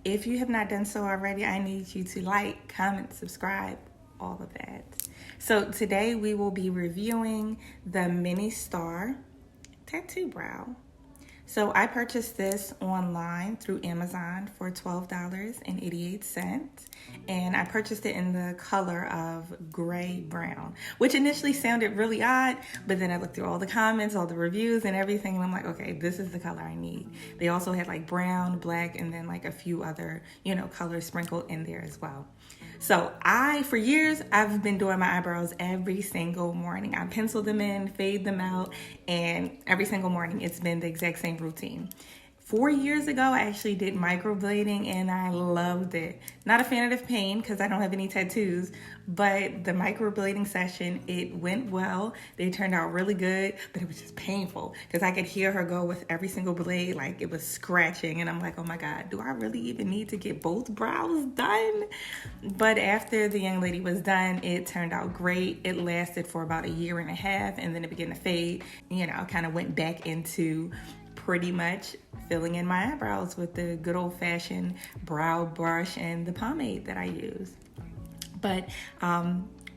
If you have not done so already, I need you to like, comment, subscribe, all of that. So today we will be reviewing the Ministar TatooBrow. So I purchased this online through Amazon for $12.88, and I purchased it in the color of gray brown, which initially sounded really odd, but then I looked through all the comments, all the reviews and everything, and I'm like, okay, this is the color I need. They also had like brown, black, and then like a few other, colors sprinkled in there as well. So for years, I've been doing my eyebrows every single morning. I pencil them in, fade them out, and every single morning it's been the exact same routine. 4 years ago, I actually did microblading and I loved it. Not a fan of the pain because I don't have any tattoos, but the microblading session, it went well. They turned out really good, but it was just painful because I could hear her go with every single blade like it was scratching, and I'm like, oh my God, do I really even need to get both brows done? But after the young lady was done, it turned out great. It lasted for about 1.5 years, and then it began to fade. Kind of went back into pretty much filling in my eyebrows with the good old-fashioned brow brush and the pomade that I use. But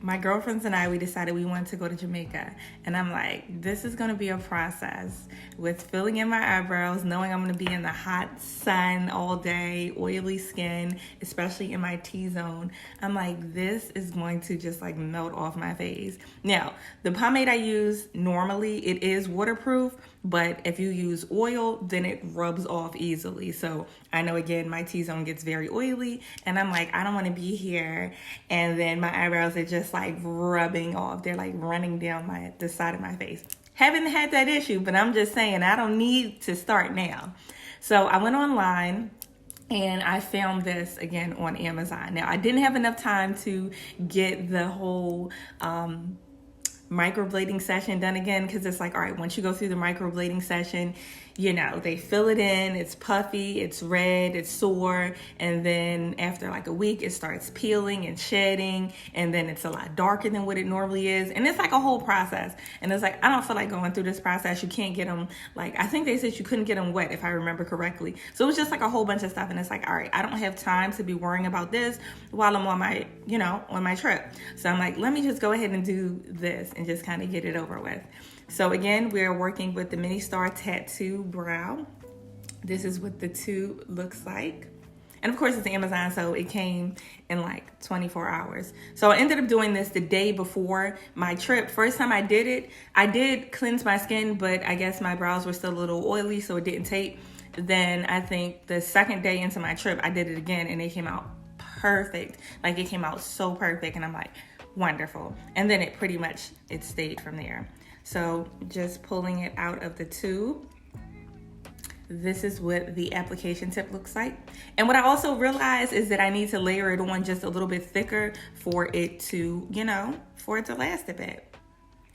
my girlfriends and I, we decided we wanted to go to Jamaica. And I'm like, this is going to be a process with filling in my eyebrows, knowing I'm going to be in the hot sun all day, oily skin, especially in my T-zone. I'm like, this is going to just like melt off my face. Now, the pomade I use normally, it is waterproof, but if you use oil, then it rubs off easily. So I know, again, my T-zone gets very oily, and I'm like, I don't want to be here. And then my eyebrows are just like rubbing off. They're like running down the side of my face. Haven't had that issue, but I'm just saying I don't need to start now. So I went online and I found this again on Amazon. Now, I didn't have enough time to get the whole microblading session done again, because it's like, all right, once you go through the microblading session, they fill it in, it's puffy, it's red, it's sore, and then after like a week it starts peeling and shedding, and then it's a lot darker than what it normally is, and it's like a whole process. And it's like, I don't feel like going through this process. You can't get them, like, I think they said you couldn't get them wet if I remember correctly. So it was just like a whole bunch of stuff, and it's like, all right, I don't have time to be worrying about this while I'm on my on my trip. So I'm like, let me just go ahead and do this and just kind of get it over with. So again, we're working with the Ministar TatooBrow. This is what the tube looks like. And of course it's Amazon, so it came in like 24 hours. So I ended up doing this the day before my trip. First time I did it, I did cleanse my skin, but I guess my brows were still a little oily, so it didn't tape. Then I think the second day into my trip, I did it again, and it came out perfect. Like, it came out so perfect, and I'm like, wonderful. And then it stayed from there. So just pulling it out of the tube, this is what the application tip looks like. And what I also realized is that I need to layer it on just a little bit thicker for it to, for it to last a bit.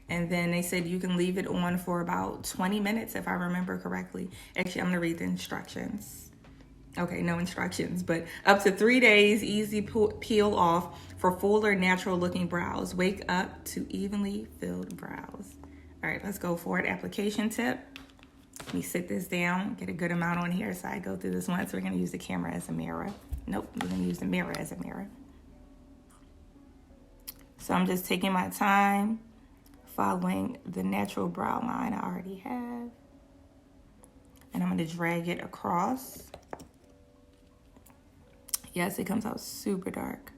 And then they said you can leave it on for about 20 minutes, if I remember correctly. Actually, I'm gonna read the instructions. Okay, no instructions, but up to 3 days, easy peel off for fuller, natural looking brows. Wake up to evenly filled brows. All right, let's go for it. Application tip. Let me sit this down, get a good amount on here so I go through this once. We're gonna use the camera as a mirror. Nope, we're gonna use the mirror as a mirror. So I'm just taking my time, following the natural brow line I already have. And I'm gonna drag it across. Yes, it comes out super dark.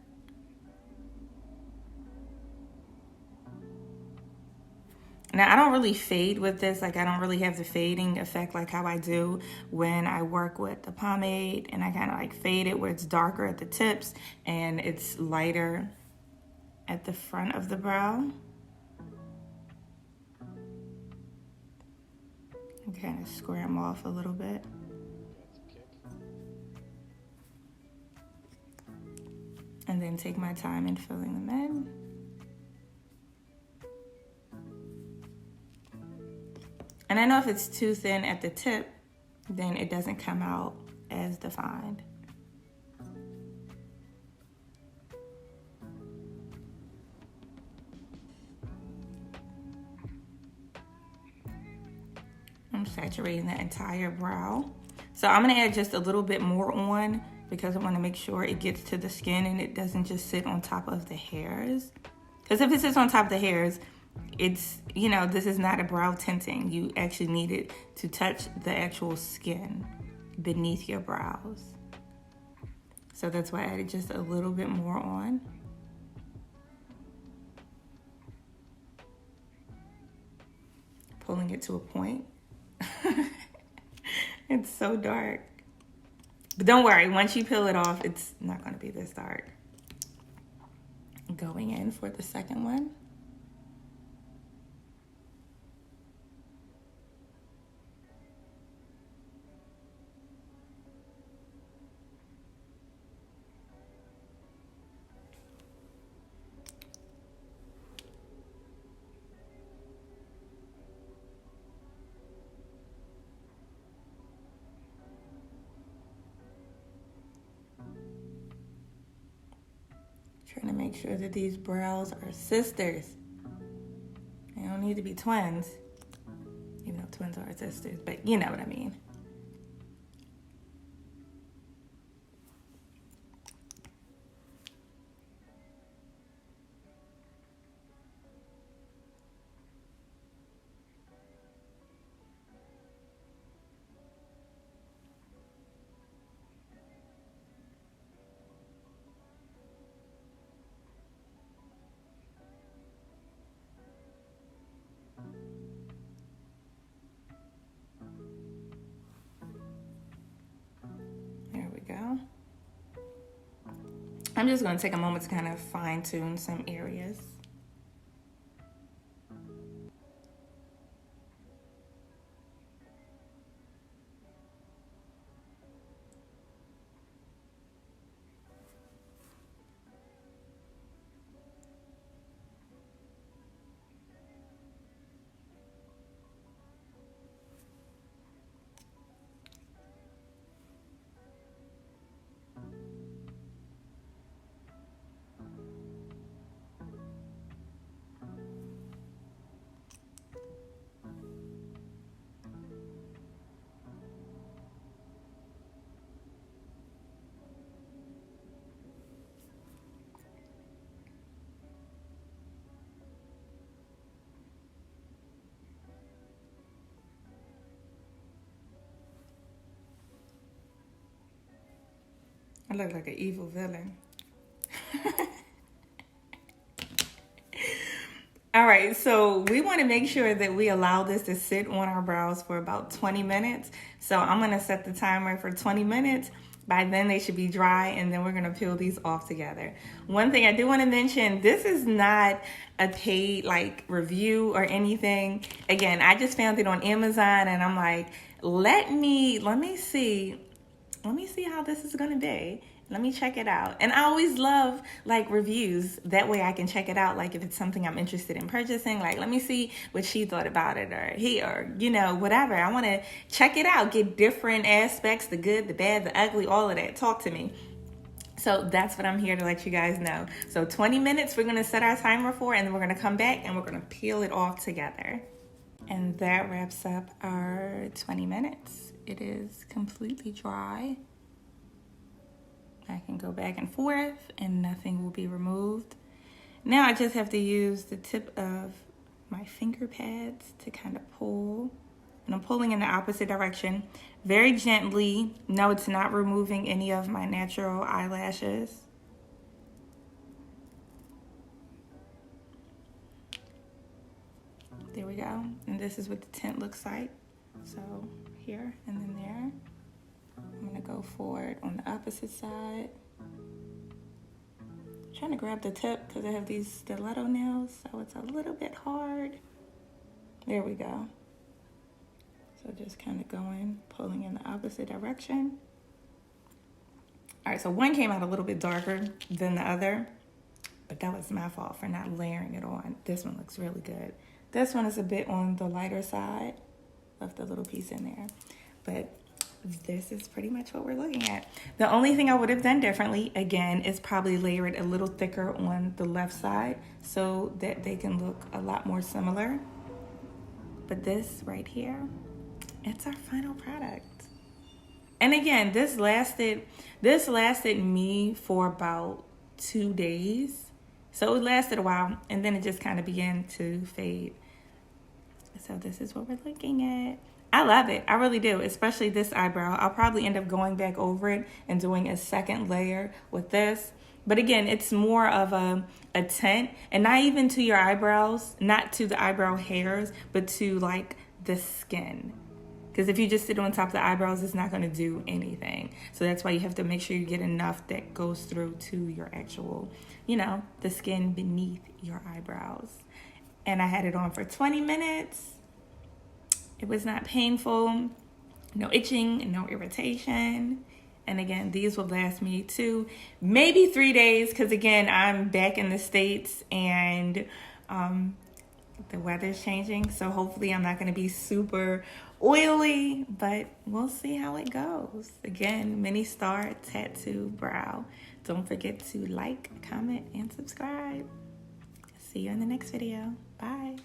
Now, I don't really fade with this. Like, I don't really have the fading effect like how I do when I work with the pomade, and I kind of like fade it where it's darker at the tips and it's lighter at the front of the brow. And kind of square them off a little bit. And then take my time in filling them in. And I know if it's too thin at the tip, then it doesn't come out as defined. I'm saturating the entire brow. So I'm gonna add just a little bit more on because I want to make sure it gets to the skin and it doesn't just sit on top of the hairs. Because if it sits on top of the hairs, it's, you know, this is not a brow tinting. You actually need it to touch the actual skin beneath your brows. So that's why I added just a little bit more on. Pulling it to a point. It's so dark. But don't worry, once you peel it off, it's not going to be this dark. Going in for the second one. Trying to make sure that these brows are sisters. They don't need to be twins, even though twins are sisters, but you know what I mean. Go. I'm just going to take a moment to kind of fine tune some areas. I look like an evil villain. All right, so we want to make sure that we allow this to sit on our brows for about 20 minutes. So I'm going to set the timer for 20 minutes. By then they should be dry, and then we're going to peel these off together. One thing I do want to mention, this is not a paid like review or anything. Again, I just found it on Amazon and I'm like, let me see how this is going to be. Let me check it out. And I always love like reviews. That way I can check it out. Like if it's something I'm interested in purchasing, like let me see what she thought about it, or he, or you know, whatever. I want to check it out, get different aspects, the good, the bad, the ugly, all of that. Talk to me. So that's what I'm here to let you guys know. So 20 minutes we're going to set our timer for, and then we're going to come back and we're going to peel it off together. And that wraps up our 20 minutes. It is completely dry. I can go back and forth and nothing will be removed. Now I just have to use the tip of my finger pads to kind of pull. And I'm pulling in the opposite direction very gently. No, it's not removing any of my natural eyelashes. There we go. And this is what the tint looks like. So here and then there. I'm gonna go forward on the opposite side. I'm trying to grab the tip because I have these stiletto nails, so it's a little bit hard. There we go. So just kind of going, pulling in the opposite direction. All right, so one came out a little bit darker than the other, but that was my fault for not layering it on. This one looks really good. This one is a bit on the lighter side. Left a little piece in there, but this is pretty much what we're looking at. The only thing I would have done differently, again, is probably layer it a little thicker on the left side so that they can look a lot more similar. But this right here, it's our final product. And again, this lasted me for about 2 days. So it lasted a while, and then it just kind of began to fade. So this is what we're looking at. I love it. I really do, especially this eyebrow. I'll probably end up going back over it and doing a second layer with this. But again, it's more of a tint, and not even to your eyebrows, not to the eyebrow hairs, but to like the skin. Because if you just sit on top of the eyebrows, it's not going to do anything. So that's why you have to make sure you get enough that goes through to your actual, you know, the skin beneath your eyebrows. And I had it on for 20 minutes. It was not painful, no itching, no irritation. And again, these will last me 2, maybe 3 days, because again, I'm back in the States and the weather's changing. So hopefully I'm not going to be super oily, but we'll see how it goes. Again, Ministar TatooBrow. Don't forget to like, comment, and subscribe. See you in the next video. Bye.